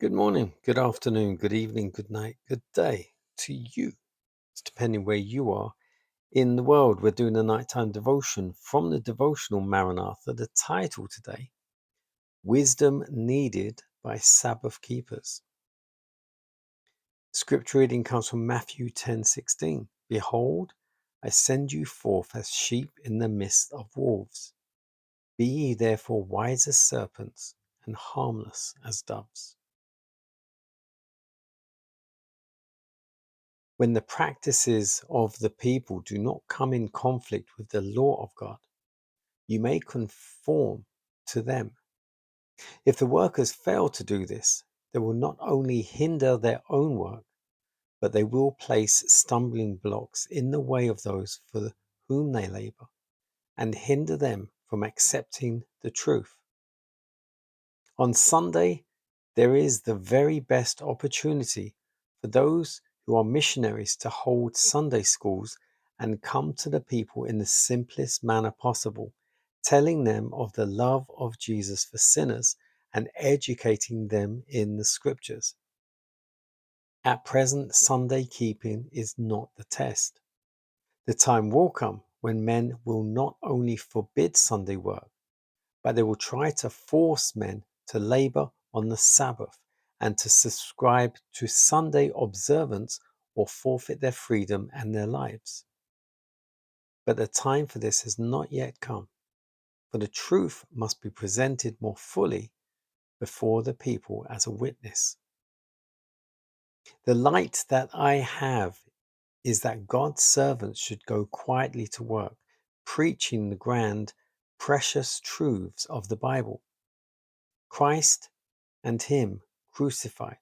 Good morning, good afternoon, good evening, good night, good day to you. It's depending where you are in the world. We're doing a nighttime devotion from the devotional Maranatha. The title today, Wisdom Needed by Sabbath Keepers. Scripture reading comes from Matthew 10:16. Behold, I send you forth as sheep in the midst of wolves. Be ye therefore wise as serpents and harmless as doves. When the practices of the people do not come in conflict with the law of God, you may conform to them. If the workers fail to do this, they will not only hinder their own work, but they will place stumbling blocks in the way of those for whom they labor and hinder them from accepting the truth. On Sunday, there is the very best opportunity for those who are missionaries to hold Sunday schools and come to the people in the simplest manner possible, telling them of the love of Jesus for sinners and educating them in the scriptures. At present, Sunday keeping is not the test. The time will come when men will not only forbid Sunday work, but they will try to force men to labor on the Sabbath and to subscribe to Sunday observance or forfeit their freedom and their lives. But the time for this has not yet come, for the truth must be presented more fully before the people as a witness. The light that I have is that God's servants should go quietly to work, preaching the grand, precious truths of the Bible. Christ and Him crucified.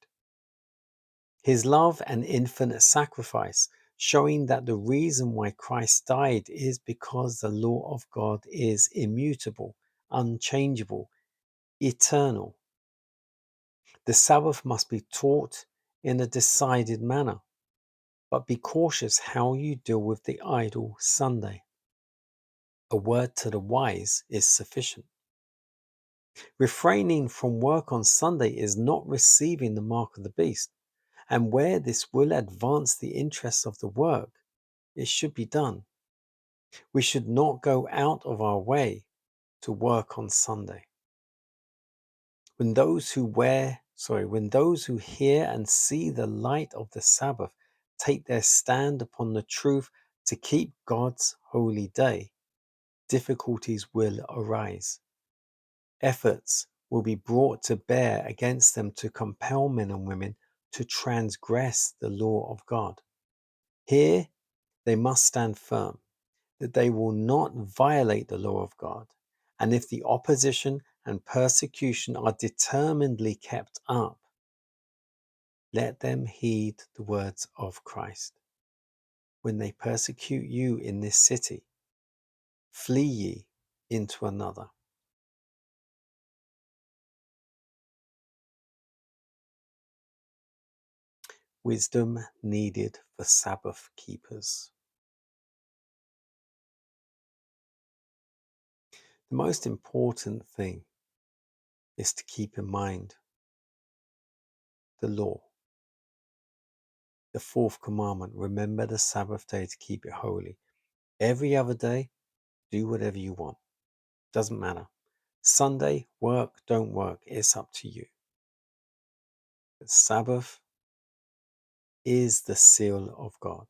His love and infinite sacrifice, showing that the reason why Christ died is because the law of God is immutable, unchangeable, eternal. The Sabbath must be taught in a decided manner, but be cautious how you deal with the idle Sunday. A word to the wise is sufficient. Refraining from work on Sunday is not receiving the mark of the beast. And where this will advance the interests of the work, it should be done. We should not go out of our way to work on Sunday. When those who hear and see the light of the Sabbath take their stand upon the truth to keep God's holy day, difficulties will arise. Efforts will be brought to bear against them to compel men and women to transgress the law of God. Here they must stand firm, that they will not violate the law of God. And if the opposition and persecution are determinedly kept up, let them heed the words of Christ. When they persecute you in this city, flee ye into another. Wisdom needed for Sabbath keepers. The most important thing is to keep in mind the law. The fourth commandment, remember the Sabbath day to keep it holy. Every other day, do whatever you want. Doesn't matter. Sunday, work, don't work, it's up to you. But Sabbath is the seal of God.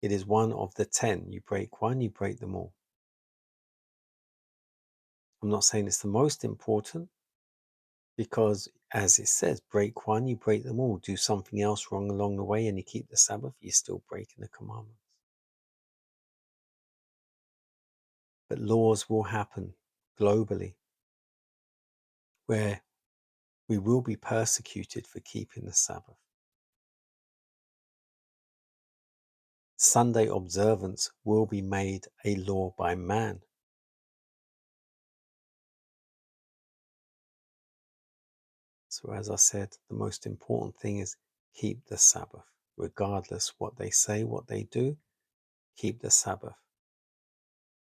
It is one of the 10. You break one, you break them all. I'm not saying it's the most important because, as it says, break one, you break them all. Do something else wrong along the way and you keep the Sabbath, you're still breaking the commandments. But laws will happen globally where we will be persecuted for keeping the Sabbath. Sunday observance will be made a law by man. So, as I said, the most important thing is keep the Sabbath. Regardless what they say, what they do, keep the Sabbath.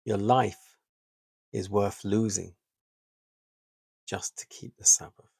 Your life is worth losing just to keep the Sabbath.